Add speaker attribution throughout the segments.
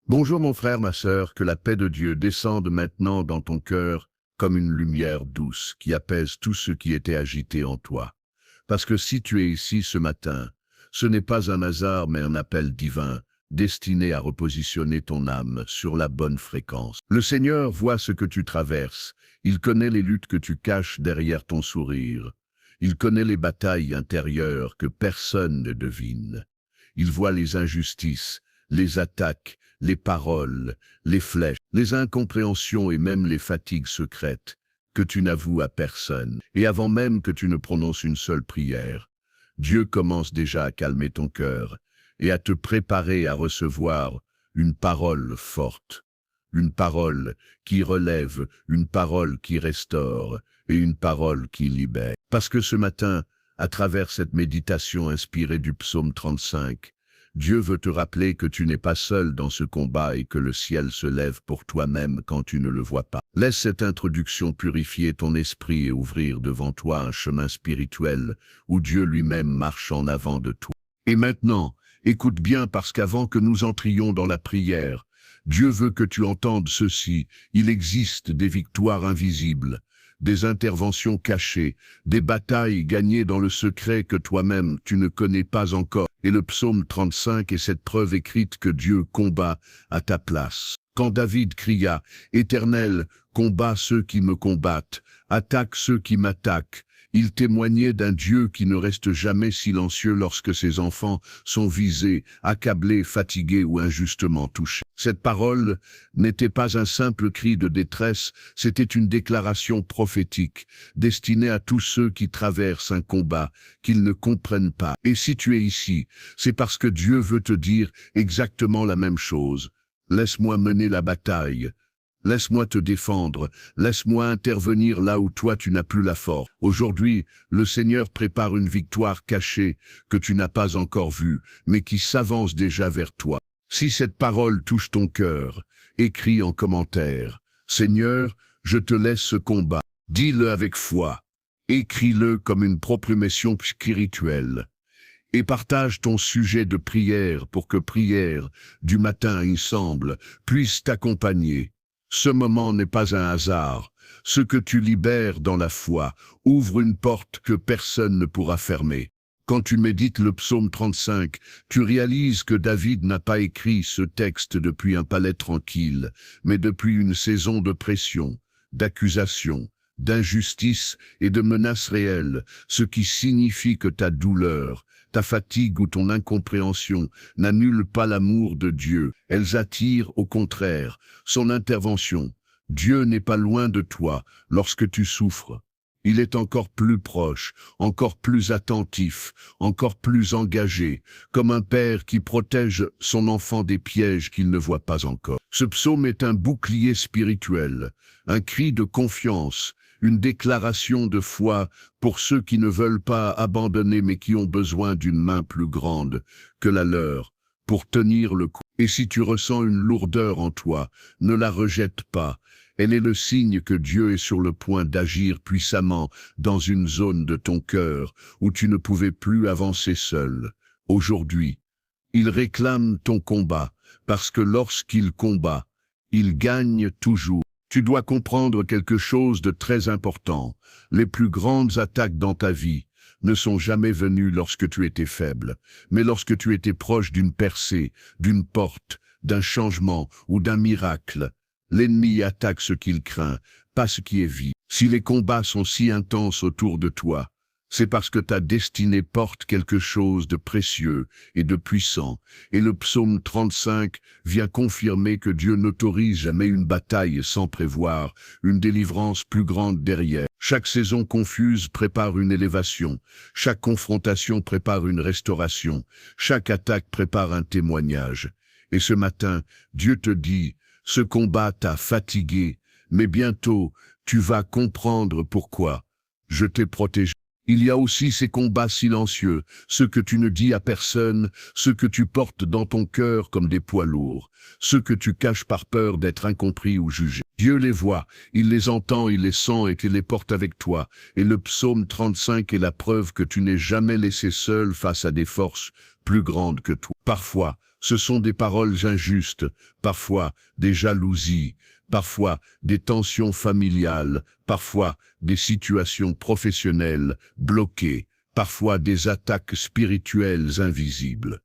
Speaker 1: Bonjour mon frère, ma sœur, que la paix de Dieu descende maintenant dans ton cœur comme une lumière douce qui apaise tout ce qui était agité en toi. Parce que si tu es ici ce matin, ce n'est pas un hasard mais un appel divin, destiné à repositionner ton âme sur la bonne fréquence. Le Seigneur voit ce que tu traverses, il connaît les luttes que tu caches derrière ton sourire. Il connaît les batailles intérieures que personne ne devine. Il voit les injustices, les attaques, les paroles, les flèches, les incompréhensions et même les fatigues secrètes que tu n'avoues à personne. Et avant même que tu ne prononces une seule prière, Dieu commence déjà à calmer ton cœur et à te préparer à recevoir une parole forte, une parole qui relève, une parole qui restaure et une parole qui libère. Parce que ce matin, à travers cette méditation inspirée du psaume 35, Dieu veut te rappeler que tu n'es pas seul dans ce combat et que le ciel se lève pour toi-même quand tu ne le vois pas. Laisse cette introduction purifier ton esprit et ouvrir devant toi un chemin spirituel où Dieu lui-même marche en avant de toi. Et maintenant, écoute bien parce qu'avant que nous entrions dans la prière, Dieu veut que tu entendes ceci, il existe des victoires invisibles, des interventions cachées, des batailles gagnées dans le secret que toi-même tu ne connais pas encore. Et le psaume 35 est cette preuve écrite que Dieu combat à ta place. Quand David cria « Éternel, combat ceux qui me combattent, attaque ceux qui m'attaquent », il témoignait d'un Dieu qui ne reste jamais silencieux lorsque ses enfants sont visés, accablés, fatigués ou injustement touchés. Cette parole n'était pas un simple cri de détresse, c'était une déclaration prophétique, destinée à tous ceux qui traversent un combat qu'ils ne comprennent pas. Et si tu es ici, c'est parce que Dieu veut te dire exactement la même chose. Laisse-moi mener la bataille. Laisse-moi te défendre, laisse-moi intervenir là où toi tu n'as plus la force. Aujourd'hui, le Seigneur prépare une victoire cachée que tu n'as pas encore vue, mais qui s'avance déjà vers toi. Si cette parole touche ton cœur, écris en commentaire « Seigneur, je te laisse ce combat ». Dis-le avec foi, écris-le comme une proclamation spirituelle. Et partage ton sujet de prière pour que prière, du matin ensemble, puisse t'accompagner. Ce moment n'est pas un hasard. Ce que tu libères dans la foi ouvre une porte que personne ne pourra fermer. Quand tu médites le psaume 35, tu réalises que David n'a pas écrit ce texte depuis un palais tranquille, mais depuis une saison de pression, d'accusation, d'injustice et de menaces réelles, ce qui signifie que ta douleur, ta fatigue ou ton incompréhension n'annulent pas l'amour de Dieu, elles attirent au contraire son intervention. Dieu n'est pas loin de toi lorsque tu souffres. Il est encore plus proche, encore plus attentif, encore plus engagé, comme un père qui protège son enfant des pièges qu'il ne voit pas encore. Ce psaume est un bouclier spirituel, un cri de confiance, une déclaration de foi pour ceux qui ne veulent pas abandonner mais qui ont besoin d'une main plus grande que la leur pour tenir le coup. Et si tu ressens une lourdeur en toi, ne la rejette pas. Elle est le signe que Dieu est sur le point d'agir puissamment dans une zone de ton cœur où tu ne pouvais plus avancer seul. Aujourd'hui, il réclame ton combat parce que lorsqu'il combat, il gagne toujours. Tu dois comprendre quelque chose de très important. Les plus grandes attaques dans ta vie ne sont jamais venues lorsque tu étais faible, mais lorsque tu étais proche d'une percée, d'une porte, d'un changement ou d'un miracle. L'ennemi attaque ce qu'il craint, pas ce qui est vie. Si les combats sont si intenses autour de toi, c'est parce que ta destinée porte quelque chose de précieux et de puissant. Et le psaume 35 vient confirmer que Dieu n'autorise jamais une bataille sans prévoir une délivrance plus grande derrière. Chaque saison confuse prépare une élévation, chaque confrontation prépare une restauration, chaque attaque prépare un témoignage. Et ce matin, Dieu te dit, ce combat t'a fatigué, mais bientôt tu vas comprendre pourquoi. Je t'ai protégé. Il y a aussi ces combats silencieux, ceux que tu ne dis à personne, ceux que tu portes dans ton cœur comme des poids lourds, ceux que tu caches par peur d'être incompris ou jugé. Dieu les voit, il les entend, il les sent et il les porte avec toi. Et le psaume 35 est la preuve que tu n'es jamais laissé seul face à des forces plus grandes que toi. Parfois, Ce sont des paroles injustes, parfois des jalousies, parfois des tensions familiales, parfois des situations professionnelles bloquées, parfois des attaques spirituelles invisibles.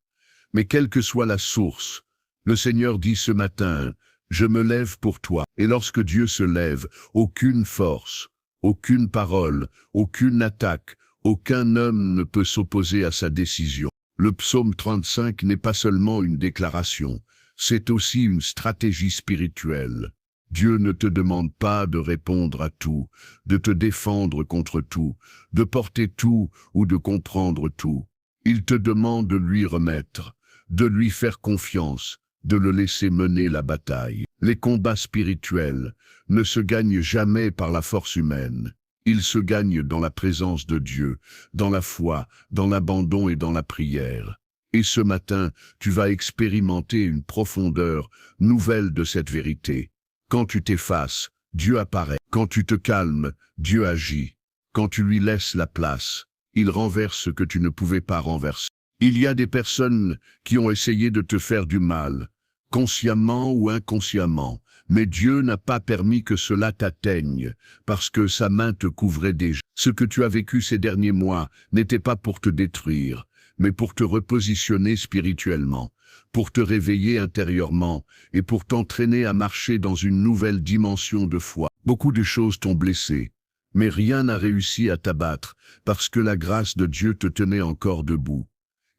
Speaker 1: Mais quelle que soit la source, le Seigneur dit ce matin, « Je me lève pour toi ». Et lorsque Dieu se lève, aucune force, aucune parole, aucune attaque, aucun homme ne peut s'opposer à sa décision. Le psaume 35 n'est pas seulement une déclaration, c'est aussi une stratégie spirituelle. Dieu ne te demande pas de répondre à tout, de te défendre contre tout, de porter tout ou de comprendre tout. Il te demande de lui remettre, de lui faire confiance, de le laisser mener la bataille. Les combats spirituels ne se gagnent jamais par la force humaine. Ils se gagnent dans la présence de Dieu, dans la foi, dans l'abandon et dans la prière. Et ce matin, tu vas expérimenter une profondeur nouvelle de cette vérité. Quand tu t'effaces, Dieu apparaît. Quand tu te calmes, Dieu agit. Quand tu lui laisses la place, il renverse ce que tu ne pouvais pas renverser. Il y a des personnes qui ont essayé de te faire du mal, consciemment ou inconsciemment, mais Dieu n'a pas permis que cela t'atteigne, parce que sa main te couvrait déjà. Ce que tu as vécu ces derniers mois n'était pas pour te détruire, mais pour te repositionner spirituellement, pour te réveiller intérieurement et pour t'entraîner à marcher dans une nouvelle dimension de foi. Beaucoup de choses t'ont blessé, mais rien n'a réussi à t'abattre, parce que la grâce de Dieu te tenait encore debout.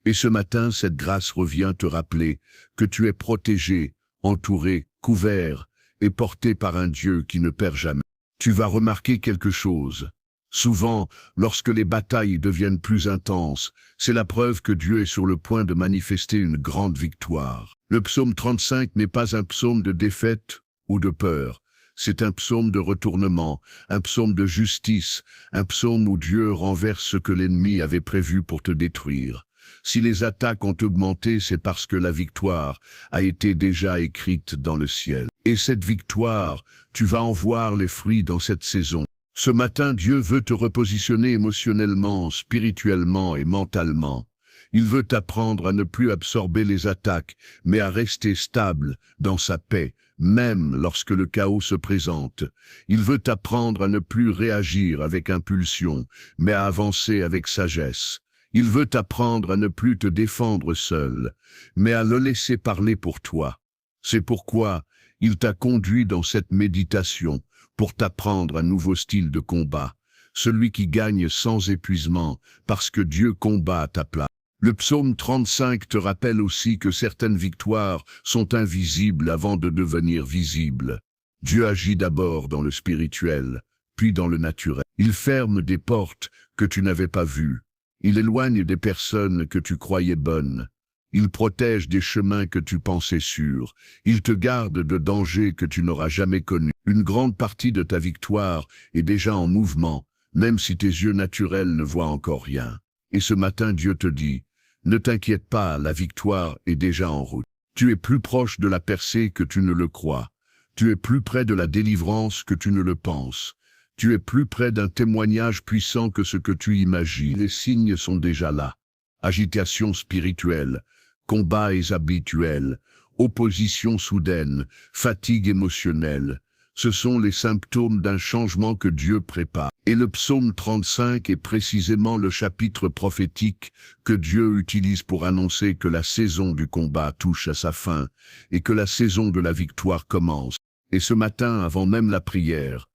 Speaker 1: Et ce matin, cette grâce revient te rappeler que tu es protégé, entouré, couvert et porté par un Dieu qui ne perd jamais. Tu vas remarquer quelque chose. Souvent, lorsque les batailles deviennent plus intenses, c'est la preuve que Dieu est sur le point de manifester une grande victoire. Le psaume 35 n'est pas un psaume de défaite ou de peur. C'est un psaume de retournement, un psaume de justice, un psaume où Dieu renverse ce que l'ennemi avait prévu pour te détruire. Si les attaques ont augmenté, c'est parce que la victoire a été déjà écrite dans le ciel. Et cette victoire, tu vas en voir les fruits dans cette saison. Ce matin, Dieu veut te repositionner émotionnellement, spirituellement et mentalement. Il veut t'apprendre à ne plus absorber les attaques, mais à rester stable dans sa paix, même lorsque le chaos se présente. Il veut t'apprendre à ne plus réagir avec impulsion, mais à avancer avec sagesse. Il veut t'apprendre à ne plus te défendre seul, mais à le laisser parler pour toi. C'est pourquoi il t'a conduit dans cette méditation pour t'apprendre un nouveau style de combat, celui qui gagne sans épuisement, parce que Dieu combat à ta place. Le psaume 35 te rappelle aussi que certaines victoires sont invisibles avant de devenir visibles. Dieu agit d'abord dans le spirituel, puis dans le naturel. Il ferme des portes que tu n'avais pas vues. Il éloigne des personnes que tu croyais bonnes. Il protège des chemins que tu pensais sûrs. Il te garde de dangers que tu n'auras jamais connus. Une grande partie de ta victoire est déjà en mouvement, même si tes yeux naturels ne voient encore rien. Et ce matin, Dieu te dit, ne t'inquiète pas, la victoire est déjà en route. Tu es plus proche de la percée que tu ne le crois. Tu es plus près de la délivrance que tu ne le penses. Tu es plus près d'un témoignage puissant que ce que tu imagines. Les signes sont déjà là. Agitation spirituelle, combats habituels, opposition soudaine, fatigue émotionnelle. Ce sont les symptômes d'un changement que Dieu prépare. Et le psaume 35 est précisément le chapitre prophétique que Dieu utilise pour annoncer que la saison du combat touche à sa fin et que la saison de la victoire commence. Et ce matin, avant même la prière,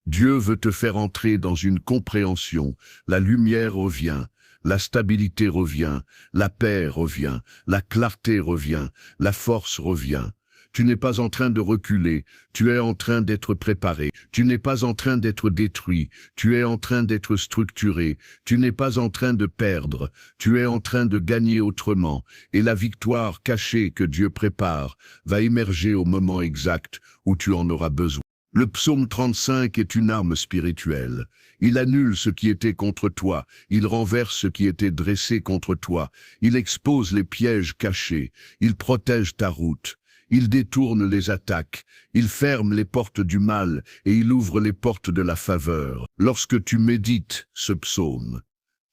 Speaker 1: Dieu veut te faire entrer dans une compréhension. La lumière revient, la stabilité revient, la paix revient, la clarté revient, la force revient. Tu n'es pas en train de reculer, tu es en train d'être préparé. Tu n'es pas en train d'être détruit, tu es en train d'être structuré. Tu n'es pas en train de perdre, tu es en train de gagner autrement. Et la victoire cachée que Dieu prépare va émerger au moment exact où tu en auras besoin. Le psaume 35 est une arme spirituelle. Il annule ce qui était contre toi, il renverse ce qui était dressé contre toi, il expose les pièges cachés, il protège ta route, il détourne les attaques, il ferme les portes du mal et il ouvre les portes de la faveur. Lorsque tu médites ce psaume,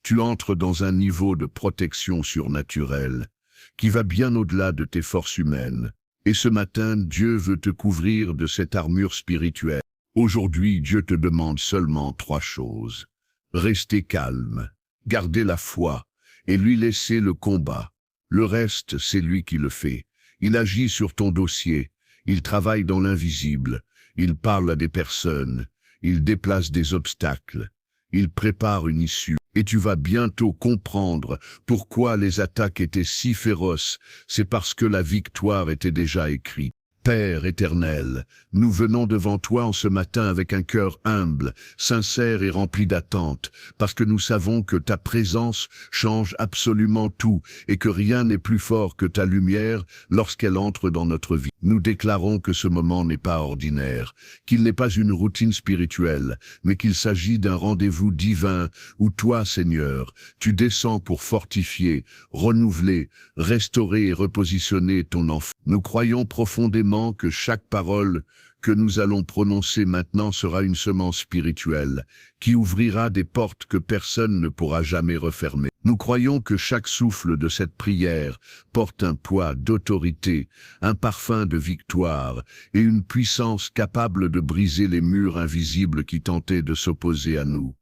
Speaker 1: tu entres dans un niveau de protection surnaturelle. qui va bien au-delà de tes forces humaines. Et ce matin, Dieu veut te couvrir de cette armure spirituelle. Aujourd'hui, Dieu te demande seulement 3 choses. Rester calme, garder la foi et lui laisser le combat. Le reste, c'est lui qui le fait. Il agit sur ton dossier, il travaille dans l'invisible, il parle à des personnes, il déplace des obstacles, il prépare une issue. Et tu vas bientôt comprendre pourquoi les attaques étaient si féroces. C'est parce que la victoire était déjà écrite. Père éternel, nous venons devant toi en ce matin avec un cœur humble, sincère et rempli d'attente, parce que nous savons que ta présence change absolument tout et que rien n'est plus fort que ta lumière lorsqu'elle entre dans notre vie. Nous déclarons que ce moment n'est pas ordinaire, qu'il n'est pas une routine spirituelle, mais qu'il s'agit d'un rendez-vous divin où toi, Seigneur, tu descends pour fortifier, renouveler, restaurer et repositionner ton enfant. Nous croyons profondément que chaque parole que nous allons prononcer maintenant sera une semence spirituelle, qui ouvrira des portes que personne ne pourra jamais refermer. Nous croyons que chaque souffle de cette prière porte un poids d'autorité, un parfum de victoire et une puissance capable de briser les murs invisibles qui tentaient de s'opposer à nous.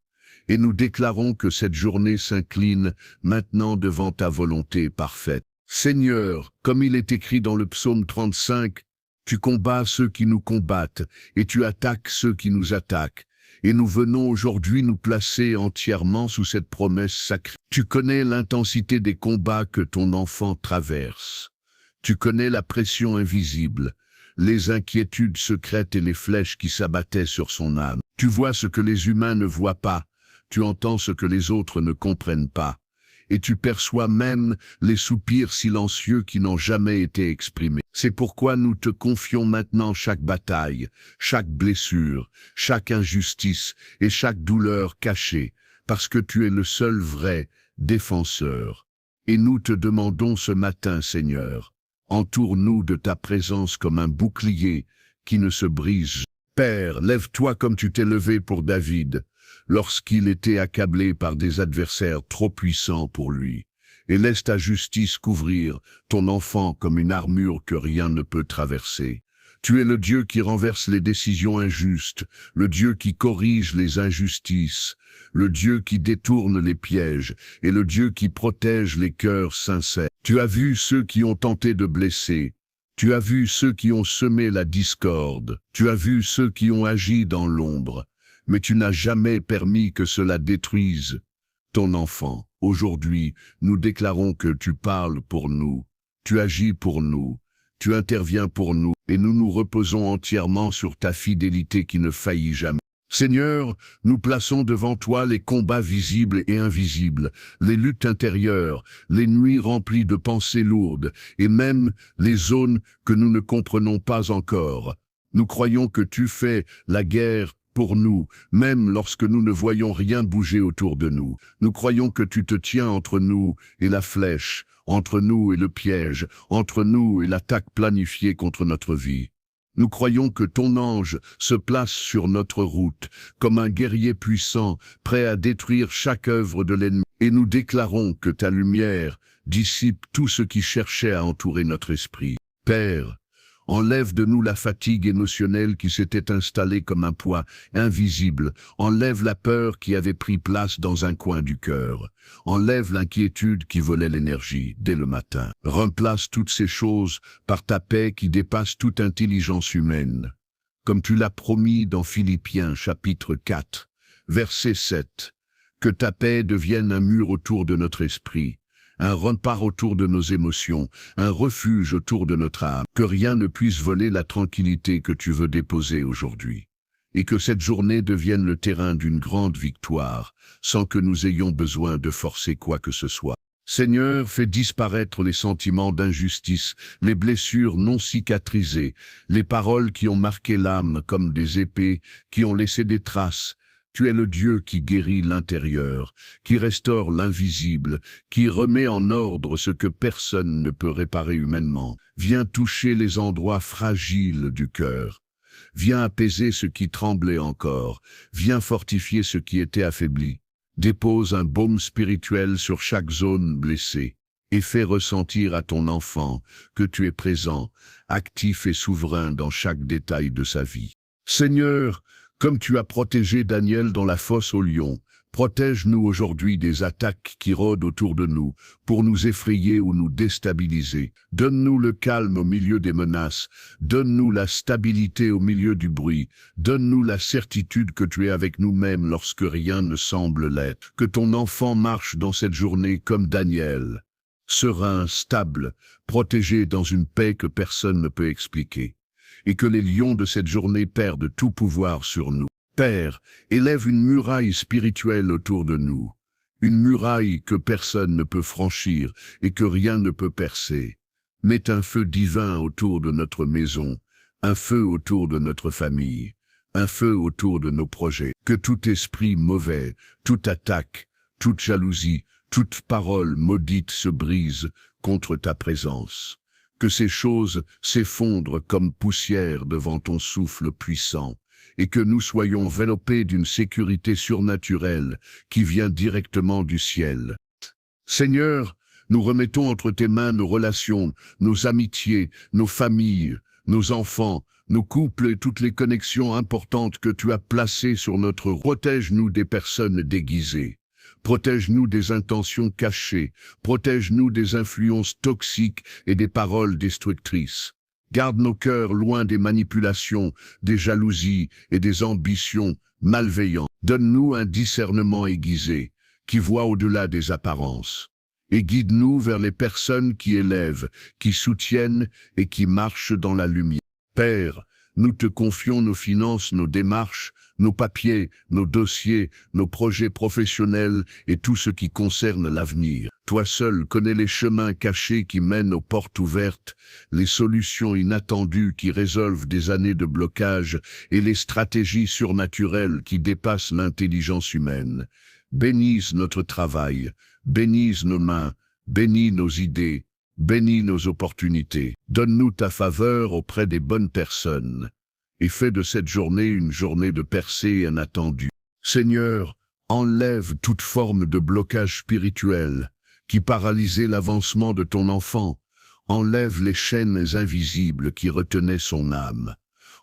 Speaker 1: Et nous déclarons que cette journée s'incline maintenant devant ta volonté parfaite. Seigneur, comme il est écrit dans le psaume 35, tu combats ceux qui nous combattent et tu attaques ceux qui nous attaquent. Et nous venons aujourd'hui nous placer entièrement sous cette promesse sacrée. Tu connais l'intensité des combats que ton enfant traverse. Tu connais la pression invisible, les inquiétudes secrètes et les flèches qui s'abattaient sur son âme. Tu vois ce que les humains ne voient pas, tu entends ce que les autres ne comprennent pas. Et tu perçois même les soupirs silencieux qui n'ont jamais été exprimés. C'est pourquoi nous te confions maintenant chaque bataille, chaque blessure, chaque injustice et chaque douleur cachée, parce que tu es le seul vrai défenseur. Et nous te demandons ce matin, Seigneur, entoure-nous de ta présence comme un bouclier qui ne se brise. Père, lève-toi comme tu t'es levé pour David, lorsqu'il était accablé par des adversaires trop puissants pour lui, et laisse ta justice couvrir ton enfant comme une armure que rien ne peut traverser. Tu es le Dieu qui renverse les décisions injustes, le Dieu qui corrige les injustices, le Dieu qui détourne les pièges et le Dieu qui protège les cœurs sincères. Tu as vu ceux qui ont tenté de blesser, tu as vu ceux qui ont semé la discorde, tu as vu ceux qui ont agi dans l'ombre, mais tu n'as jamais permis que cela détruise ton enfant. Aujourd'hui, nous déclarons que tu parles pour nous, tu agis pour nous, tu interviens pour nous, et nous nous reposons entièrement sur ta fidélité qui ne faillit jamais. Seigneur, nous plaçons devant toi les combats visibles et invisibles, les luttes intérieures, les nuits remplies de pensées lourdes, et même les zones que nous ne comprenons pas encore. Nous croyons que tu fais la guerre pour nous, même lorsque nous ne voyons rien bouger autour de nous. Nous croyons que tu te tiens entre nous et la flèche, entre nous et le piège, entre nous et l'attaque planifiée contre notre vie. Nous croyons que ton ange se place sur notre route, comme un guerrier puissant, prêt à détruire chaque œuvre de l'ennemi. Et nous déclarons que ta lumière dissipe tout ce qui cherchait à entourer notre esprit. Père, enlève de nous la fatigue émotionnelle qui s'était installée comme un poids invisible. Enlève la peur qui avait pris place dans un coin du cœur. Enlève l'inquiétude qui volait l'énergie dès le matin. Remplace toutes ces choses par ta paix qui dépasse toute intelligence humaine. Comme tu l'as promis dans Philippiens chapitre 4, verset 7. Que ta paix devienne un mur autour de notre esprit, un rempart autour de nos émotions, un refuge autour de notre âme, que rien ne puisse voler la tranquillité que tu veux déposer aujourd'hui, et que cette journée devienne le terrain d'une grande victoire, sans que nous ayons besoin de forcer quoi que ce soit. Seigneur, fais disparaître les sentiments d'injustice, les blessures non cicatrisées, les paroles qui ont marqué l'âme comme des épées, qui ont laissé des traces. Tu es le Dieu qui guérit l'intérieur, qui restaure l'invisible, qui remet en ordre ce que personne ne peut réparer humainement. Viens toucher les endroits fragiles du cœur. Viens apaiser ce qui tremblait encore. Viens fortifier ce qui était affaibli. Dépose un baume spirituel sur chaque zone blessée. et fais ressentir à ton enfant que tu es présent, actif et souverain dans chaque détail de sa vie. Seigneur, comme tu as protégé Daniel dans la fosse au lion, protège-nous aujourd'hui des attaques qui rôdent autour de nous pour nous effrayer ou nous déstabiliser. Donne-nous le calme au milieu des menaces, donne-nous la stabilité au milieu du bruit, donne-nous la certitude que tu es avec nous-mêmes lorsque rien ne semble l'être. Que ton enfant marche dans cette journée comme Daniel, serein, stable, protégé dans une paix que personne ne peut expliquer, et que les lions de cette journée perdent tout pouvoir sur nous. Père, élève une muraille spirituelle autour de nous, une muraille que personne ne peut franchir et que rien ne peut percer. Mets un feu divin autour de notre maison, un feu autour de notre famille, un feu autour de nos projets. Que tout esprit mauvais, toute attaque, toute jalousie, toute parole maudite se brise contre ta présence. Que ces choses s'effondrent comme poussière devant ton souffle puissant, et que nous soyons enveloppés d'une sécurité surnaturelle qui vient directement du ciel. Seigneur, nous remettons entre tes mains nos relations, nos amitiés, nos familles, nos enfants, nos couples et toutes les connexions importantes que tu as placées sur notre route. Protège-nous des personnes déguisées. Protège-nous des intentions cachées. Protège-nous des influences toxiques et des paroles destructrices. Garde nos cœurs loin des manipulations, des jalousies et des ambitions malveillantes. Donne-nous un discernement aiguisé, qui voit au-delà des apparences. Et guide-nous vers les personnes qui élèvent, qui soutiennent et qui marchent dans la lumière. Père, nous te confions nos finances, nos démarches, nos papiers, nos dossiers, nos projets professionnels et tout ce qui concerne l'avenir. Toi seul connais les chemins cachés qui mènent aux portes ouvertes, les solutions inattendues qui résolvent des années de blocage et les stratégies surnaturelles qui dépassent l'intelligence humaine. Bénisse notre travail, bénisse nos mains, bénis nos idées, bénis nos opportunités. Donne-nous ta faveur auprès des bonnes personnes et fais de cette journée une journée de percée inattendue. Seigneur, enlève toute forme de blocage spirituel qui paralysait l'avancement de ton enfant. Enlève les chaînes invisibles qui retenaient son âme.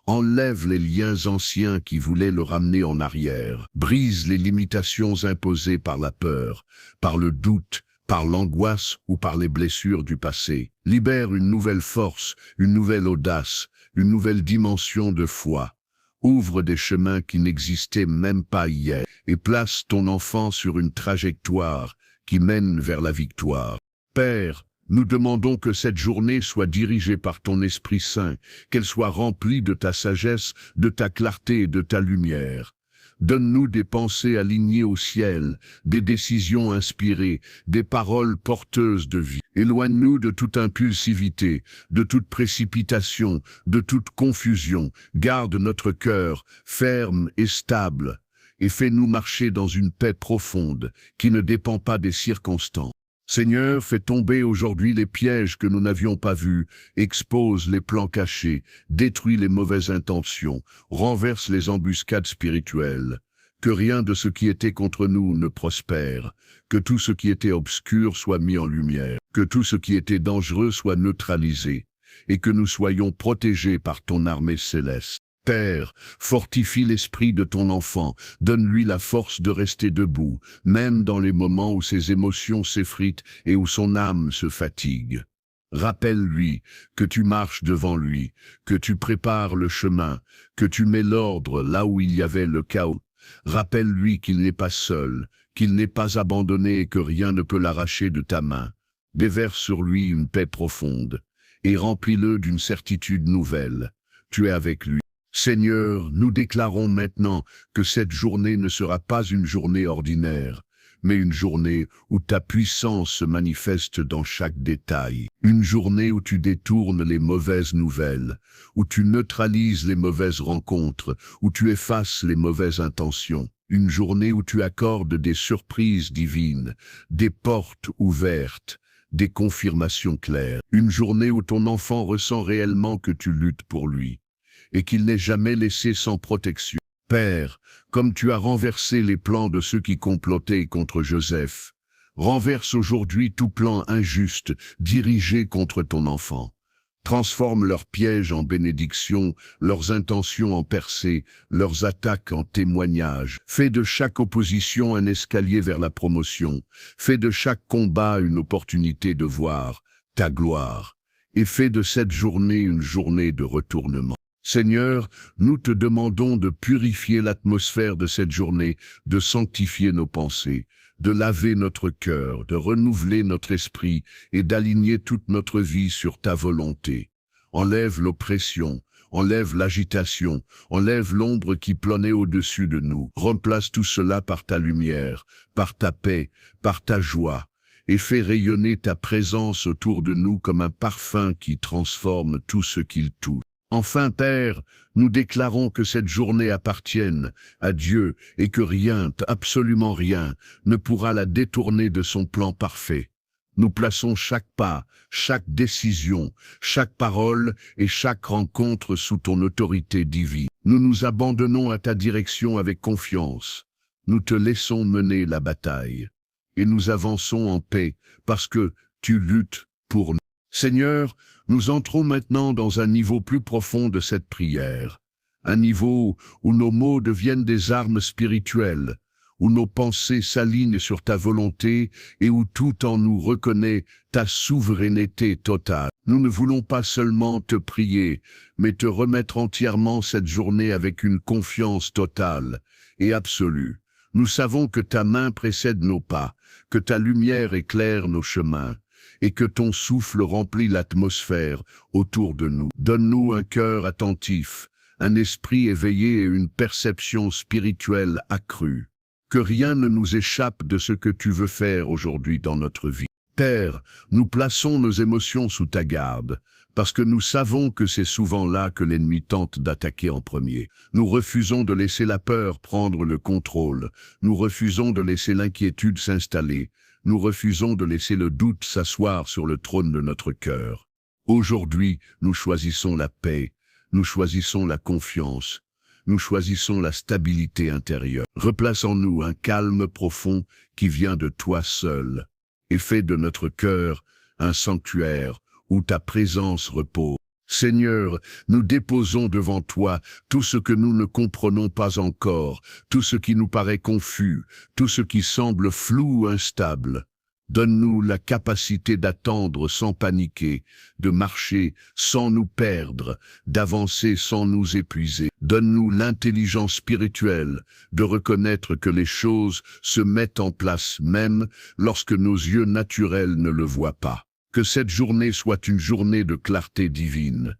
Speaker 1: Enlève les liens anciens qui voulaient le ramener en arrière. Brise les limitations imposées par la peur, par le doute, par l'angoisse ou par les blessures du passé. Libère une nouvelle force, une nouvelle audace, une nouvelle dimension de foi. Ouvre des chemins qui n'existaient même pas hier et place ton enfant sur une trajectoire qui mène vers la victoire. Père, nous demandons que cette journée soit dirigée par ton Esprit Saint, qu'elle soit remplie de ta sagesse, de ta clarté et de ta lumière. Donne-nous des pensées alignées au ciel, des décisions inspirées, des paroles porteuses de vie. Éloigne-nous de toute impulsivité, de toute précipitation, de toute confusion. Garde notre cœur ferme et stable, et fais-nous marcher dans une paix profonde qui ne dépend pas des circonstances. Seigneur, fais tomber aujourd'hui les pièges que nous n'avions pas vus, expose les plans cachés, détruis les mauvaises intentions, renverse les embuscades spirituelles. Que rien de ce qui était contre nous ne prospère, que tout ce qui était obscur soit mis en lumière, que tout ce qui était dangereux soit neutralisé, et que nous soyons protégés par ton armée céleste. Père, fortifie l'esprit de ton enfant, donne-lui la force de rester debout, même dans les moments où ses émotions s'effritent et où son âme se fatigue. Rappelle-lui que tu marches devant lui, que tu prépares le chemin, que tu mets l'ordre là où il y avait le chaos. Rappelle-lui qu'il n'est pas seul, qu'il n'est pas abandonné et que rien ne peut l'arracher de ta main. Déverse sur lui une paix profonde et remplis-le d'une certitude nouvelle. Tu es avec lui. Seigneur, nous déclarons maintenant que cette journée ne sera pas une journée ordinaire, mais une journée où ta puissance se manifeste dans chaque détail. Une journée où tu détournes les mauvaises nouvelles, où tu neutralises les mauvaises rencontres, où tu effaces les mauvaises intentions. Une journée où tu accordes des surprises divines, des portes ouvertes, des confirmations claires. Une journée où ton enfant ressent réellement que tu luttes pour lui et qu'il n'est jamais laissé sans protection. Père, comme tu as renversé les plans de ceux qui complotaient contre Joseph, Renverse aujourd'hui tout plan injuste dirigé contre ton enfant. Transforme leurs pièges en bénédictions, leurs intentions en percées, leurs attaques en témoignages. Fais de chaque opposition un escalier vers la promotion. Fais de chaque combat une opportunité de voir ta gloire. Et fais de cette journée une journée de retournement. Seigneur, nous te demandons de purifier l'atmosphère de cette journée, de sanctifier nos pensées, de laver notre cœur, de renouveler notre esprit et d'aligner toute notre vie sur ta volonté. Enlève l'oppression, enlève l'agitation, enlève l'ombre qui planait au-dessus de nous. Remplace tout cela par ta lumière, par ta paix, par ta joie, et fais rayonner ta présence autour de nous comme un parfum qui transforme tout ce qu'il touche. Enfin, Père, nous déclarons que cette journée appartienne à Dieu et que rien, absolument rien, ne pourra la détourner de son plan parfait. Nous plaçons chaque pas, chaque décision, chaque parole et chaque rencontre sous ton autorité divine. Nous nous abandonnons à ta direction avec confiance. Nous te laissons mener la bataille. Et nous avançons en paix parce que tu luttes pour nous. Seigneur, nous entrons maintenant dans un niveau plus profond de cette prière, un niveau où nos mots deviennent des armes spirituelles, où nos pensées s'alignent sur ta volonté et où tout en nous reconnaît ta souveraineté totale. Nous ne voulons pas seulement te prier, mais te remettre entièrement cette journée avec une confiance totale et absolue. Nous savons que ta main précède nos pas, que ta lumière éclaire nos chemins, et que ton souffle remplit l'atmosphère autour de nous. Donne-nous un cœur attentif, un esprit éveillé et une perception spirituelle accrue. Que rien ne nous échappe de ce que tu veux faire aujourd'hui dans notre vie. Père, nous plaçons nos émotions sous ta garde, parce que nous savons que c'est souvent là que l'ennemi tente d'attaquer en premier. Nous refusons de laisser la peur prendre le contrôle. Nous refusons de laisser l'inquiétude s'installer. Nous refusons de laisser le doute s'asseoir sur le trône de notre cœur. Aujourd'hui, nous choisissons la paix, nous choisissons la confiance, nous choisissons la stabilité intérieure. Replace en nous un calme profond qui vient de toi seul, et fais de notre cœur un sanctuaire où ta présence repose. Seigneur, nous déposons devant toi tout ce que nous ne comprenons pas encore, tout ce qui nous paraît confus, tout ce qui semble flou ou instable. Donne-nous la capacité d'attendre sans paniquer, de marcher sans nous perdre, d'avancer sans nous épuiser. Donne-nous l'intelligence spirituelle de reconnaître que les choses se mettent en place même lorsque nos yeux naturels ne le voient pas. Que cette journée soit une journée de clarté divine,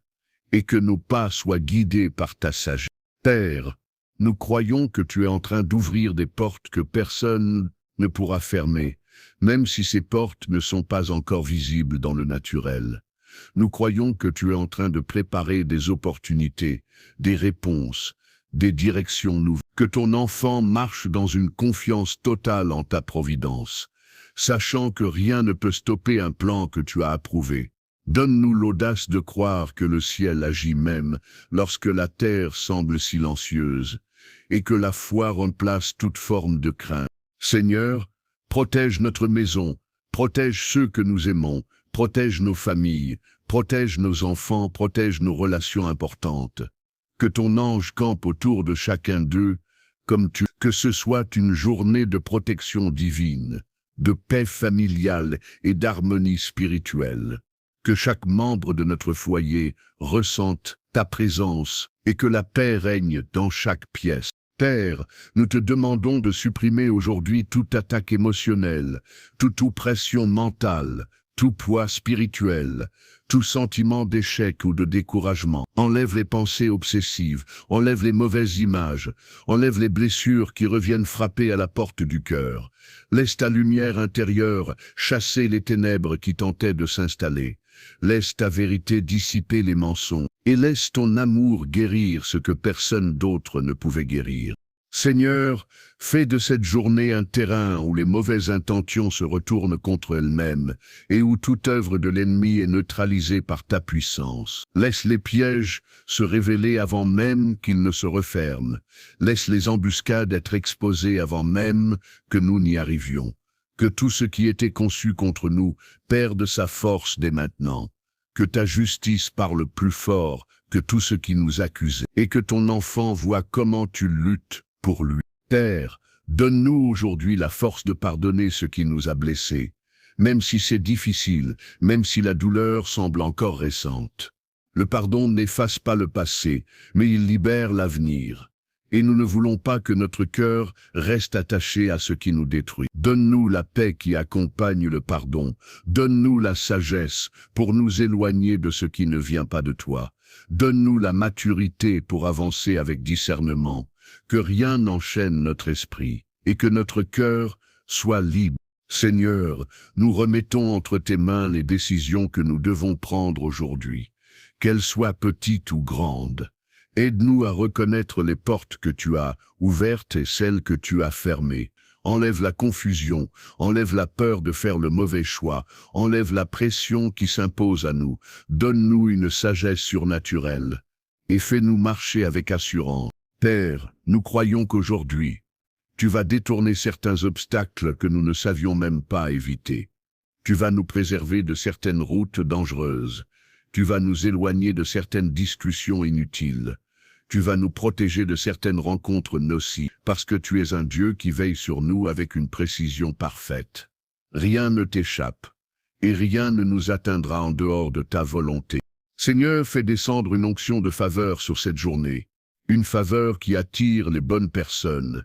Speaker 1: et que nos pas soient guidés par ta sagesse. Père, nous croyons que tu es en train d'ouvrir des portes que personne ne pourra fermer, même si ces portes ne sont pas encore visibles dans le naturel. Nous croyons que tu es en train de préparer des opportunités, des réponses, des directions nouvelles. Que ton enfant marche dans une confiance totale en ta providence, sachant que rien ne peut stopper un plan que tu as approuvé. Donne-nous l'audace de croire que le ciel agit même lorsque la terre semble silencieuse, et que la foi remplace toute forme de crainte. Seigneur, protège notre maison, protège ceux que nous aimons, protège nos familles, protège nos enfants, protège nos relations importantes. Que ton ange campe autour de chacun d'eux, que ce soit une journée de protection divine, de paix familiale et d'harmonie spirituelle. Que chaque membre de notre foyer ressente ta présence et que la paix règne dans chaque pièce. Père, nous te demandons de supprimer aujourd'hui toute attaque émotionnelle, toute oppression mentale, tout poids spirituel, tout sentiment d'échec ou de découragement. Enlève les pensées obsessives, enlève les mauvaises images, enlève les blessures qui reviennent frapper à la porte du cœur. Laisse ta lumière intérieure chasser les ténèbres qui tentaient de s'installer. Laisse ta vérité dissiper les mensonges, et laisse ton amour guérir ce que personne d'autre ne pouvait guérir. Seigneur, fais de cette journée un terrain où les mauvaises intentions se retournent contre elles-mêmes et où toute œuvre de l'ennemi est neutralisée par ta puissance. Laisse les pièges se révéler avant même qu'ils ne se referment. Laisse les embuscades être exposées avant même que nous n'y arrivions. Que tout ce qui était conçu contre nous perde sa force dès maintenant. Que ta justice parle plus fort que tout ce qui nous accusait. Et que ton enfant voit comment tu luttes pour lui. Père, donne-nous aujourd'hui la force de pardonner ce qui nous a blessés. Même si c'est difficile, même si la douleur semble encore récente. Le pardon n'efface pas le passé, mais il libère l'avenir. Et nous ne voulons pas que notre cœur reste attaché à ce qui nous détruit. Donne-nous la paix qui accompagne le pardon. Donne-nous la sagesse pour nous éloigner de ce qui ne vient pas de toi. Donne-nous la maturité pour avancer avec discernement. Que rien n'enchaîne notre esprit et que notre cœur soit libre. Seigneur, nous remettons entre tes mains les décisions que nous devons prendre aujourd'hui, qu'elles soient petites ou grandes. Aide-nous à reconnaître les portes que tu as ouvertes et celles que tu as fermées. Enlève la confusion, enlève la peur de faire le mauvais choix, enlève la pression qui s'impose à nous. Donne-nous une sagesse surnaturelle et fais-nous marcher avec assurance. Père, nous croyons qu'aujourd'hui, tu vas détourner certains obstacles que nous ne savions même pas éviter. Tu vas nous préserver de certaines routes dangereuses. Tu vas nous éloigner de certaines discussions inutiles. Tu vas nous protéger de certaines rencontres nocives, parce que tu es un Dieu qui veille sur nous avec une précision parfaite. Rien ne t'échappe, et rien ne nous atteindra en dehors de ta volonté. Seigneur, fais descendre une onction de faveur sur cette journée, une faveur qui attire les bonnes personnes,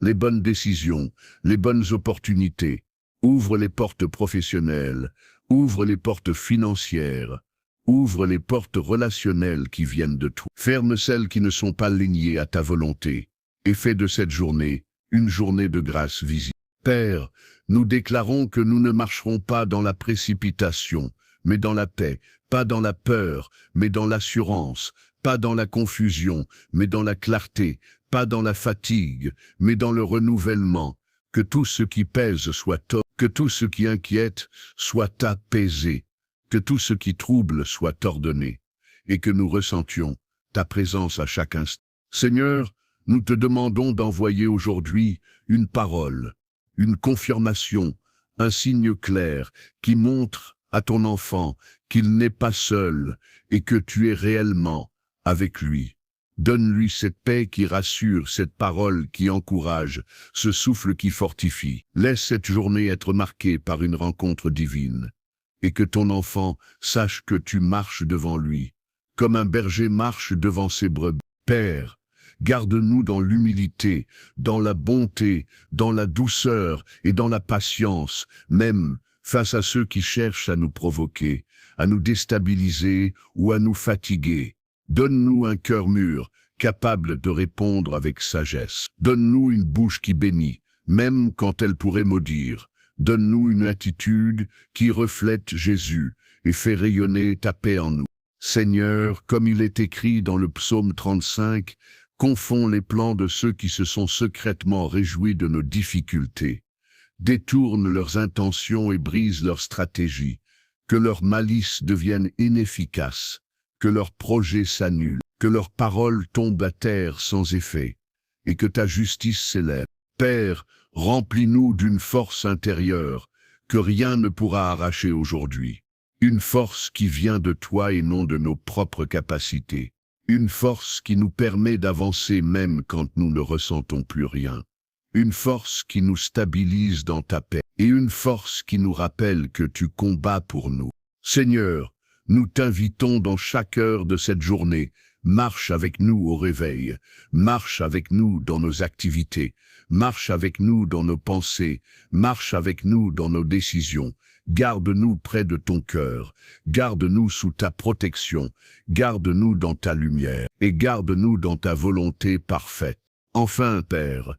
Speaker 1: les bonnes décisions, les bonnes opportunités. Ouvre les portes professionnelles, ouvre les portes financières, ouvre les portes relationnelles qui viennent de toi. Ferme celles qui ne sont pas liées à ta volonté et fais de cette journée une journée de grâce visible. Père, nous déclarons que nous ne marcherons pas dans la précipitation, mais dans la paix, pas dans la peur, mais dans l'assurance, pas dans la confusion, mais dans la clarté, pas dans la fatigue, mais dans le renouvellement. Que tout ce qui pèse soit que tout ce qui inquiète soit apaisé, que tout ce qui trouble soit ordonné, et que nous ressentions ta présence à chaque instant. Seigneur, nous te demandons d'envoyer aujourd'hui une parole, une confirmation, un signe clair qui montre à ton enfant qu'il n'est pas seul et que tu es réellement avec lui. Donne-lui cette paix qui rassure, cette parole qui encourage, ce souffle qui fortifie. Laisse cette journée être marquée par une rencontre divine, et que ton enfant sache que tu marches devant lui, comme un berger marche devant ses brebis. Père, garde-nous dans l'humilité, dans la bonté, dans la douceur et dans la patience, même face à ceux qui cherchent à nous provoquer, à nous déstabiliser ou à nous fatiguer. Donne-nous un cœur mûr, capable de répondre avec sagesse. Donne-nous une bouche qui bénit, même quand elle pourrait maudire. Donne-nous une attitude qui reflète Jésus et fait rayonner ta paix en nous. Seigneur, comme il est écrit dans le psaume 35, confonds les plans de ceux qui se sont secrètement réjouis de nos difficultés. Détourne leurs intentions et brise leurs stratégies. Que leur malice devienne inefficace. Que leurs projets s'annulent, que leurs paroles tombent à terre sans effet, et que ta justice s'élève. Père, remplis-nous d'une force intérieure, que rien ne pourra arracher aujourd'hui. Une force qui vient de toi et non de nos propres capacités. Une force qui nous permet d'avancer même quand nous ne ressentons plus rien. Une force qui nous stabilise dans ta paix, et une force qui nous rappelle que tu combats pour nous. Seigneur, nous t'invitons dans chaque heure de cette journée. Marche avec nous au réveil, marche avec nous dans nos activités, marche avec nous dans nos pensées, marche avec nous dans nos décisions. Garde-nous près de ton cœur, garde-nous sous ta protection, garde-nous dans ta lumière, et garde-nous dans ta volonté parfaite. Enfin, Père,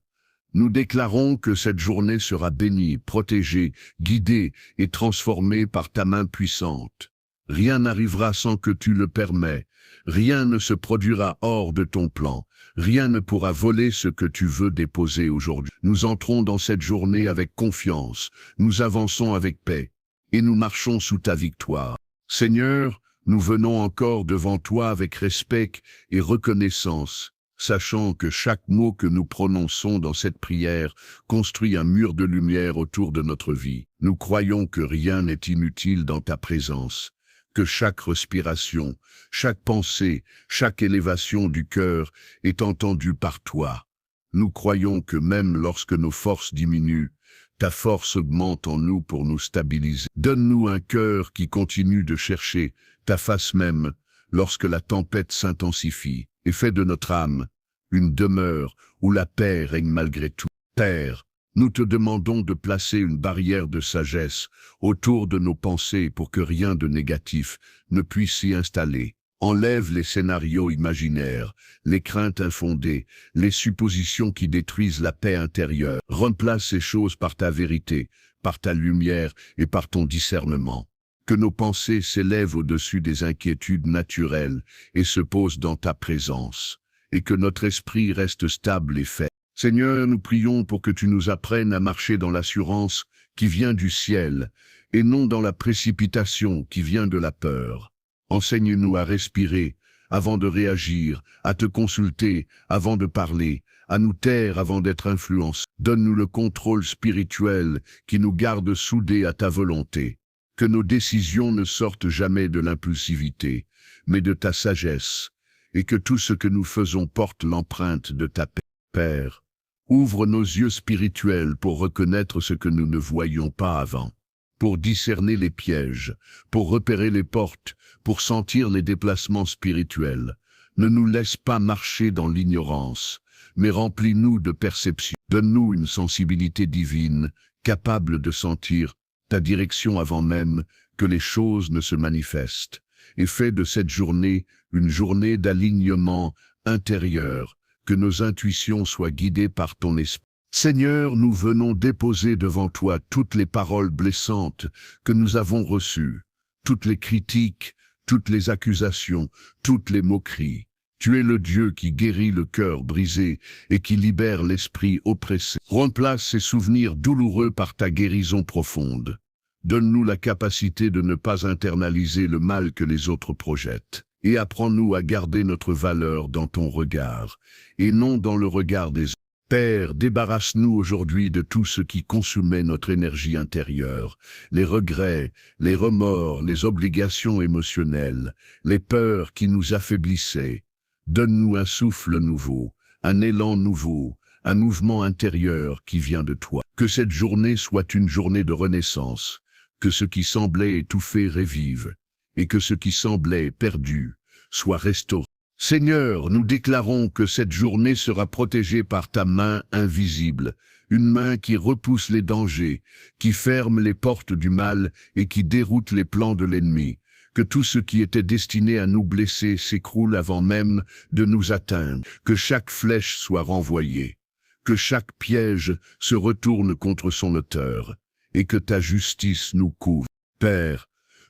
Speaker 1: nous déclarons que cette journée sera bénie, protégée, guidée et transformée par ta main puissante. Rien n'arrivera sans que tu le permets. Rien ne se produira hors de ton plan. Rien ne pourra voler ce que tu veux déposer aujourd'hui. Nous entrons dans cette journée avec confiance. Nous avançons avec paix. Et nous marchons sous ta victoire. Seigneur, nous venons encore devant toi avec respect et reconnaissance. sachant que chaque mot que nous prononçons dans cette prière construit un mur de lumière autour de notre vie. Nous croyons que rien n'est inutile dans ta présence, que chaque respiration, chaque pensée, chaque élévation du cœur est entendue par toi. Nous croyons que même lorsque nos forces diminuent, ta force augmente en nous pour nous stabiliser. Donne-nous un cœur qui continue de chercher ta face même lorsque la tempête s'intensifie, et fais de notre âme une demeure où la paix règne malgré tout. Père, nous te demandons de placer une barrière de sagesse autour de nos pensées pour que rien de négatif ne puisse s'y installer. Enlève les scénarios imaginaires, les craintes infondées, les suppositions qui détruisent la paix intérieure. Remplace ces choses par ta vérité, par ta lumière et par ton discernement. Que nos pensées s'élèvent au-dessus des inquiétudes naturelles et se posent dans ta présence, et que notre esprit reste stable et fait. Seigneur, nous prions pour que tu nous apprennes à marcher dans l'assurance qui vient du ciel, et non dans la précipitation qui vient de la peur. Enseigne-nous à respirer avant de réagir, à te consulter avant de parler, à nous taire avant d'être influencés. Donne-nous le contrôle spirituel qui nous garde soudés à ta volonté. Que nos décisions ne sortent jamais de l'impulsivité, mais de ta sagesse, et que tout ce que nous faisons porte l'empreinte de ta paix. Père, ouvre nos yeux spirituels pour reconnaître ce que nous ne voyions pas avant, pour discerner les pièges, pour repérer les portes, pour sentir les déplacements spirituels. Ne nous laisse pas marcher dans l'ignorance, mais remplis-nous de perception. Donne-nous une sensibilité divine, capable de sentir ta direction avant même que les choses ne se manifestent, et fais de cette journée une journée d'alignement intérieur, que nos intuitions soient guidées par ton esprit. Seigneur, nous venons déposer devant toi toutes les paroles blessantes que nous avons reçues, toutes les critiques, toutes les accusations, toutes les moqueries. Tu es le Dieu qui guérit le cœur brisé et qui libère l'esprit oppressé. Remplace ces souvenirs douloureux par ta guérison profonde. Donne-nous la capacité de ne pas internaliser le mal que les autres projettent. Et apprends-nous à garder notre valeur dans ton regard, et non dans le regard des autres. Père, débarrasse-nous aujourd'hui de tout ce qui consumait notre énergie intérieure, les regrets, les remords, les obligations émotionnelles, les peurs qui nous affaiblissaient. Donne-nous un souffle nouveau, un élan nouveau, un mouvement intérieur qui vient de toi. Que cette journée soit une journée de renaissance, que ce qui semblait étouffé revive, et que ce qui semblait perdu soit restauré. Seigneur, nous déclarons que cette journée sera protégée par ta main invisible, une main qui repousse les dangers, qui ferme les portes du mal et qui déroute les plans de l'ennemi. Que tout ce qui était destiné à nous blesser s'écroule avant même de nous atteindre, que chaque flèche soit renvoyée, que chaque piège se retourne contre son auteur, et que ta justice nous couvre. Père,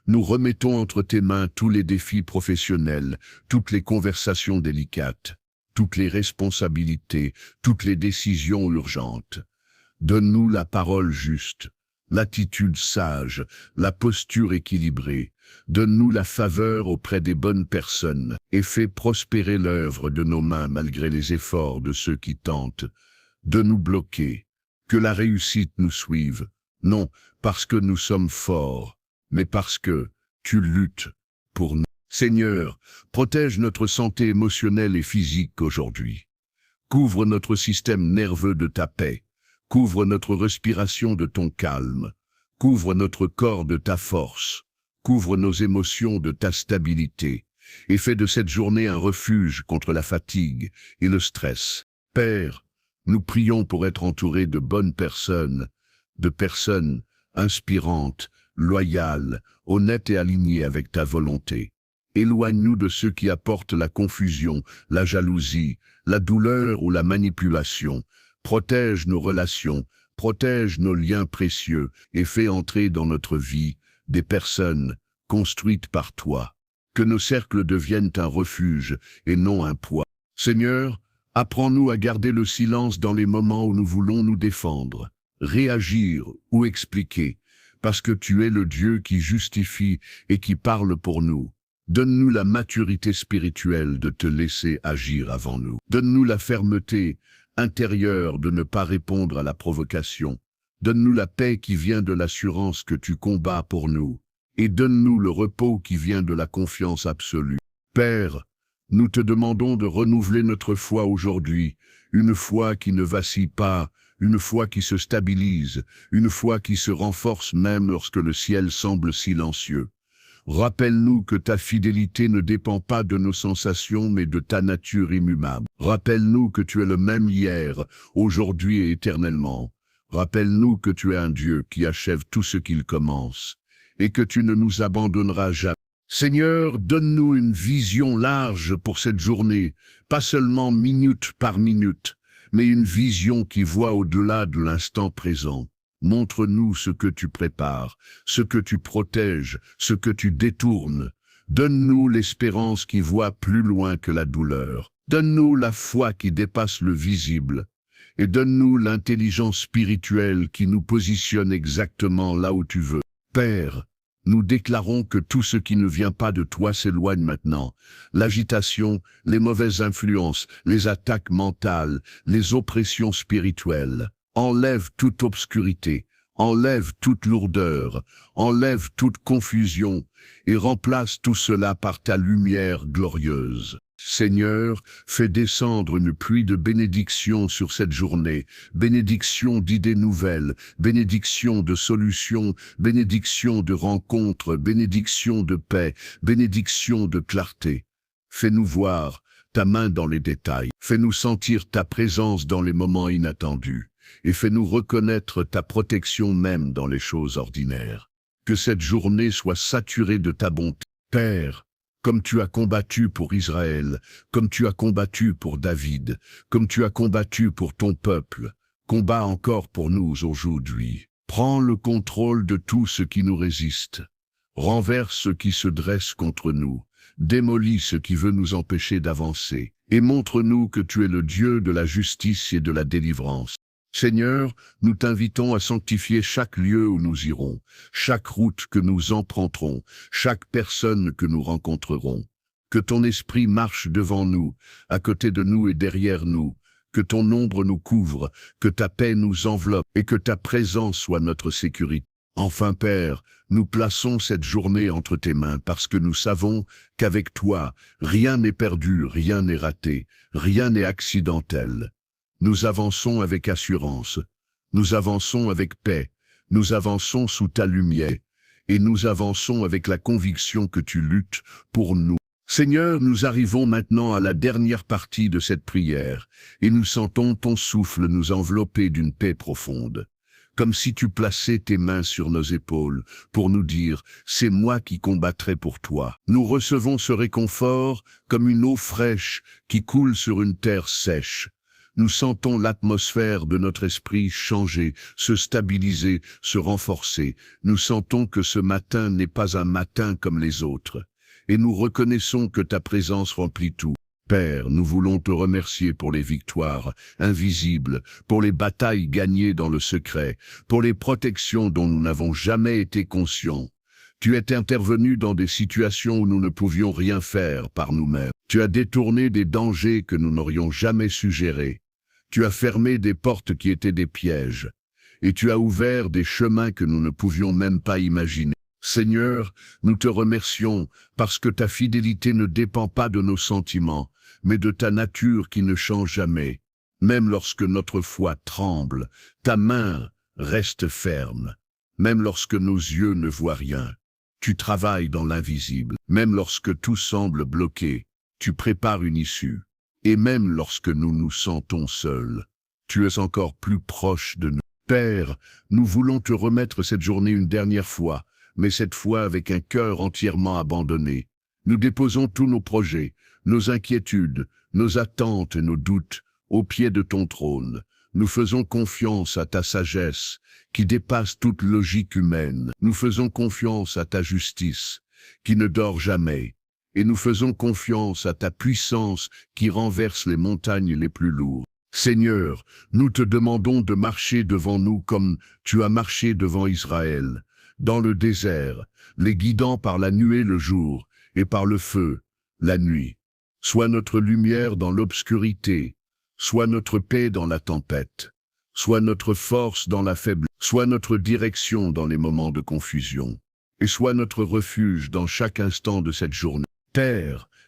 Speaker 1: nous remettons entre tes mains tous les défis professionnels, toutes les conversations délicates, toutes les responsabilités, toutes les décisions urgentes. Donne-nous la parole juste, l'attitude sage, la posture équilibrée. Donne-nous la faveur auprès des bonnes personnes et fais prospérer l'œuvre de nos mains malgré les efforts de ceux qui tentent de nous bloquer. Que la réussite nous suive, non parce que nous sommes forts, mais parce que tu luttes pour nous. Seigneur, protège notre santé émotionnelle et physique aujourd'hui. Couvre notre système nerveux de ta paix. Couvre notre respiration de ton calme. Couvre notre corps de ta force. Couvre nos émotions de ta stabilité. Et fais de cette journée un refuge contre la fatigue et le stress. Père, nous prions pour être entourés de bonnes personnes, de personnes inspirantes, loyales, honnêtes et alignées avec ta volonté. Éloigne-nous de ceux qui apportent la confusion, la jalousie, la douleur ou la manipulation. Protège nos relations, protège nos liens précieux et fais entrer dans notre vie des personnes construites par toi. Que nos cercles deviennent un refuge et non un poids. Seigneur, apprends-nous à garder le silence dans les moments où nous voulons nous défendre, réagir ou expliquer, parce que tu es le Dieu qui justifie et qui parle pour nous. Donne-nous la maturité spirituelle de te laisser agir avant nous. Donne-nous la fermeté intérieure de ne pas répondre à la provocation. Donne-nous la paix qui vient de l'assurance que tu combats pour nous. Et donne-nous le repos qui vient de la confiance absolue. Père, nous te demandons de renouveler notre foi aujourd'hui, une foi qui ne vacille pas, une foi qui se stabilise, une foi qui se renforce même lorsque le ciel semble silencieux. Rappelle-nous que ta fidélité ne dépend pas de nos sensations, mais de ta nature immuable. Rappelle-nous que tu es le même hier, aujourd'hui et éternellement. Rappelle-nous que tu es un Dieu qui achève tout ce qu'il commence, et que tu ne nous abandonneras jamais. Seigneur, donne-nous une vision large pour cette journée, pas seulement minute par minute, mais une vision qui voit au-delà de l'instant présent. Montre-nous ce que tu prépares, ce que tu protèges, ce que tu détournes. Donne-nous l'espérance qui voit plus loin que la douleur. Donne-nous la foi qui dépasse le visible. Et donne-nous l'intelligence spirituelle qui nous positionne exactement là où tu veux. Père, nous déclarons que tout ce qui ne vient pas de toi s'éloigne maintenant. L'agitation, les mauvaises influences, les attaques mentales, les oppressions spirituelles. Enlève toute obscurité, enlève toute lourdeur, enlève toute confusion et remplace tout cela par ta lumière glorieuse. Seigneur, fais descendre une pluie de bénédictions sur cette journée, bénédiction d'idées nouvelles, bénédiction de solutions, bénédiction de rencontres, bénédiction de paix, bénédiction de clarté. Fais-nous voir ta main dans les détails, fais-nous sentir ta présence dans les moments inattendus, et fais-nous reconnaître ta protection même dans les choses ordinaires. Que cette journée soit saturée de ta bonté. Père, comme tu as combattu pour Israël, comme tu as combattu pour David, comme tu as combattu pour ton peuple, combat encore pour nous aujourd'hui. Prends le contrôle de tout ce qui nous résiste. Renverse ce qui se dresse contre nous. Démolis ce qui veut nous empêcher d'avancer. Et montre-nous que tu es le Dieu de la justice et de la délivrance. Seigneur, nous t'invitons à sanctifier chaque lieu où nous irons, chaque route que nous emprunterons, chaque personne que nous rencontrerons. Que ton esprit marche devant nous, à côté de nous et derrière nous, que ton ombre nous couvre, que ta paix nous enveloppe et que ta présence soit notre sécurité. Enfin, Père, nous plaçons cette journée entre tes mains parce que nous savons qu'avec toi, rien n'est perdu, rien n'est raté, rien n'est accidentel. Nous avançons avec assurance, nous avançons avec paix, nous avançons sous ta lumière, et nous avançons avec la conviction que tu luttes pour nous. Seigneur, nous arrivons maintenant à la dernière partie de cette prière, et nous sentons ton souffle nous envelopper d'une paix profonde, comme si tu plaçais tes mains sur nos épaules pour nous dire « c'est moi qui combattrai pour toi ». Nous recevons ce réconfort comme une eau fraîche qui coule sur une terre sèche. Nous sentons l'atmosphère de notre esprit changer, se stabiliser, se renforcer. Nous sentons que ce matin n'est pas un matin comme les autres. Et nous reconnaissons que ta présence remplit tout. Père, nous voulons te remercier pour les victoires invisibles, pour les batailles gagnées dans le secret, pour les protections dont nous n'avons jamais été conscients. Tu es intervenu dans des situations où nous ne pouvions rien faire par nous-mêmes. Tu as détourné des dangers que nous n'aurions jamais su gérer. Tu as fermé des portes qui étaient des pièges, et tu as ouvert des chemins que nous ne pouvions même pas imaginer. Seigneur, nous te remercions parce que ta fidélité ne dépend pas de nos sentiments, mais de ta nature qui ne change jamais. Même lorsque notre foi tremble, ta main reste ferme. Même lorsque nos yeux ne voient rien, tu travailles dans l'invisible. Même lorsque tout semble bloqué, tu prépares une issue. Et même lorsque nous nous sentons seuls, tu es encore plus proche de nous. Père, nous voulons te remettre cette journée une dernière fois, mais cette fois avec un cœur entièrement abandonné. Nous déposons tous nos projets, nos inquiétudes, nos attentes et nos doutes au pied de ton trône. Nous faisons confiance à ta sagesse, qui dépasse toute logique humaine. Nous faisons confiance à ta justice, qui ne dort jamais. Et nous faisons confiance à ta puissance qui renverse les montagnes les plus lourdes. Seigneur, nous te demandons de marcher devant nous comme tu as marché devant Israël, dans le désert, les guidant par la nuée le jour et par le feu, la nuit. Sois notre lumière dans l'obscurité, sois notre paix dans la tempête, sois notre force dans la faiblesse, sois notre direction dans les moments de confusion, et sois notre refuge dans chaque instant de cette journée.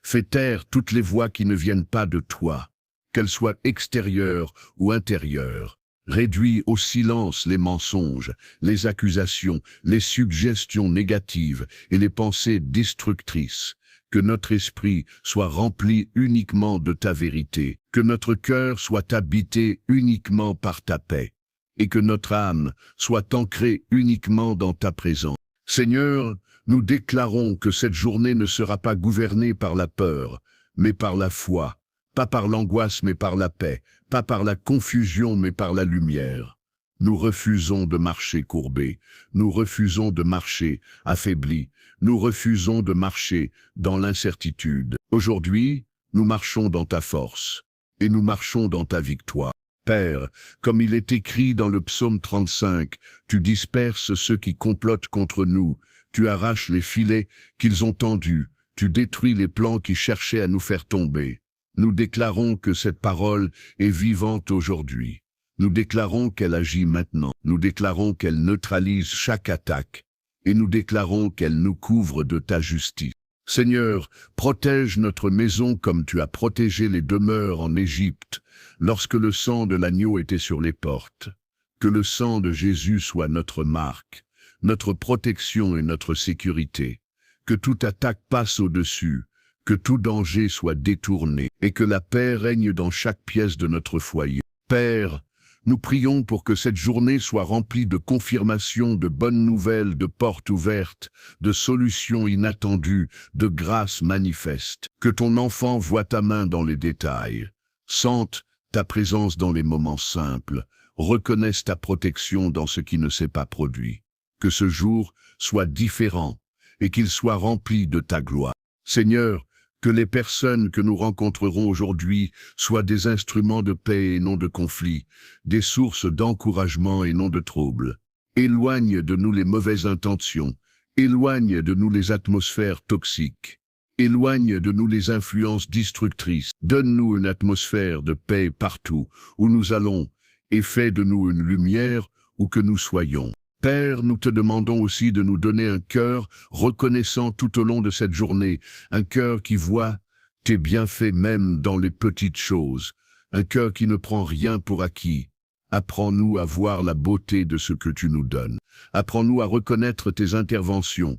Speaker 1: Fais taire toutes les voix qui ne viennent pas de toi, qu'elles soient extérieures ou intérieures. Réduis au silence les mensonges, les accusations, les suggestions négatives et les pensées destructrices. Que notre esprit soit rempli uniquement de ta vérité, que notre cœur soit habité uniquement par ta paix, et que notre âme soit ancrée uniquement dans ta présence. Seigneur, nous déclarons que cette journée ne sera pas gouvernée par la peur, mais par la foi, pas par l'angoisse mais par la paix, pas par la confusion mais par la lumière. Nous refusons de marcher courbés, nous refusons de marcher affaiblis, nous refusons de marcher dans l'incertitude. Aujourd'hui, nous marchons dans ta force, et nous marchons dans ta victoire. Père, comme il est écrit dans le psaume 35, tu disperses ceux qui complotent contre nous, tu arraches les filets qu'ils ont tendus, tu détruis les plans qui cherchaient à nous faire tomber. Nous déclarons que cette parole est vivante aujourd'hui. Nous déclarons qu'elle agit maintenant. Nous déclarons qu'elle neutralise chaque attaque. Et nous déclarons qu'elle nous couvre de ta justice. Seigneur, protège notre maison comme tu as protégé les demeures en Égypte, lorsque le sang de l'agneau était sur les portes. Que le sang de Jésus soit notre marque, notre protection et notre sécurité. Que toute attaque passe au-dessus, que tout danger soit détourné, et que la paix règne dans chaque pièce de notre foyer. Père, nous prions pour que cette journée soit remplie de confirmations, de bonnes nouvelles, de portes ouvertes, de solutions inattendues, de grâces manifestes. Que ton enfant voie ta main dans les détails, sente ta présence dans les moments simples, reconnaisse ta protection dans ce qui ne s'est pas produit. Que ce jour soit différent et qu'il soit rempli de ta gloire. Seigneur, que les personnes que nous rencontrerons aujourd'hui soient des instruments de paix et non de conflit, des sources d'encouragement et non de troubles. Éloigne de nous les mauvaises intentions, éloigne de nous les atmosphères toxiques, éloigne de nous les influences destructrices. Donne-nous une atmosphère de paix partout où nous allons et fais de nous une lumière où que nous soyons. Père, nous te demandons aussi de nous donner un cœur reconnaissant tout au long de cette journée, un cœur qui voit tes bienfaits même dans les petites choses, un cœur qui ne prend rien pour acquis. Apprends-nous à voir la beauté de ce que tu nous donnes. Apprends-nous à reconnaître tes interventions.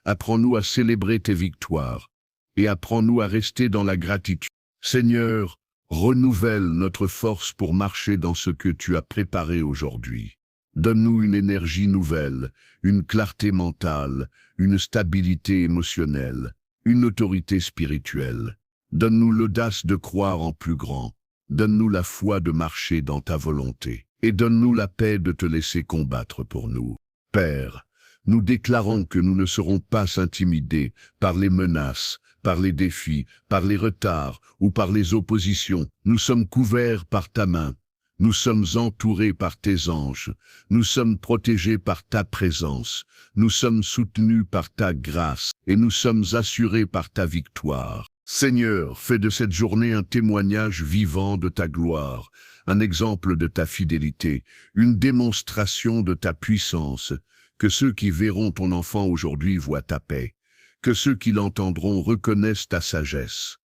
Speaker 1: Apprends-nous à célébrer tes victoires. Et apprends-nous à rester dans la gratitude. Seigneur, renouvelle notre force pour marcher dans ce que tu as préparé aujourd'hui. Donne-nous une énergie nouvelle, une clarté mentale, une stabilité émotionnelle, une autorité spirituelle. Donne-nous l'audace de croire en plus grand. Donne-nous la foi de marcher dans ta volonté. Et donne-nous la paix de te laisser combattre pour nous. Père, nous déclarons que nous ne serons pas intimidés par les menaces, par les défis, par les retards ou par les oppositions. Nous sommes couverts par ta main. Nous sommes entourés par tes anges, nous sommes protégés par ta présence, nous sommes soutenus par ta grâce et nous sommes assurés par ta victoire. Seigneur, fais de cette journée un témoignage vivant de ta gloire, un exemple de ta fidélité, une démonstration de ta puissance. Que ceux qui verront ton enfant aujourd'hui voient ta paix, que ceux qui l'entendront reconnaissent ta sagesse.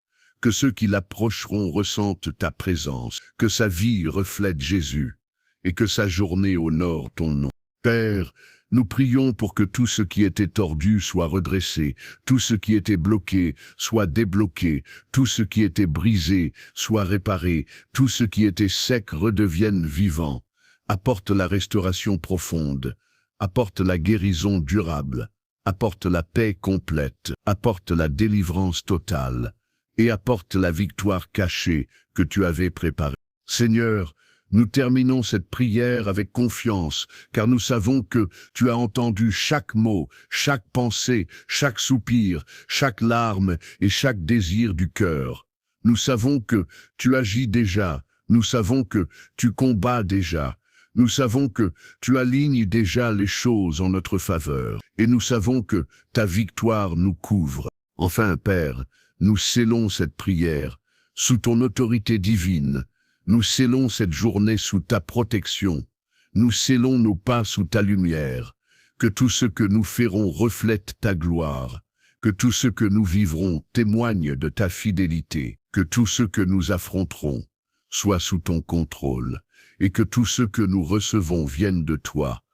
Speaker 1: Que ceux qui l'approcheront ressentent ta présence, que sa vie reflète Jésus, et que sa journée honore ton nom. Père, nous prions pour que tout ce qui était tordu soit redressé, tout ce qui était bloqué soit débloqué, tout ce qui était brisé soit réparé, tout ce qui était sec redevienne vivant. Apporte la restauration profonde, apporte la guérison durable, apporte la paix complète, apporte la délivrance totale. Et apporte la victoire cachée que tu avais préparée. Seigneur, nous terminons cette prière avec confiance, car nous savons que tu as entendu chaque mot, chaque pensée, chaque soupir, chaque larme et chaque désir du cœur. Nous savons que tu agis déjà, nous savons que tu combats déjà, nous savons que tu alignes déjà les choses en notre faveur, et nous savons que ta victoire nous couvre. Enfin, Père, nous scellons cette prière sous ton autorité divine. Nous scellons cette journée sous ta protection. Nous scellons nos pas sous ta lumière. Que tout ce que nous ferons reflète ta gloire. Que tout ce que nous vivrons témoigne de ta fidélité. Que tout ce que nous affronterons soit sous ton contrôle. Et que tout ce que nous recevons vienne de toi.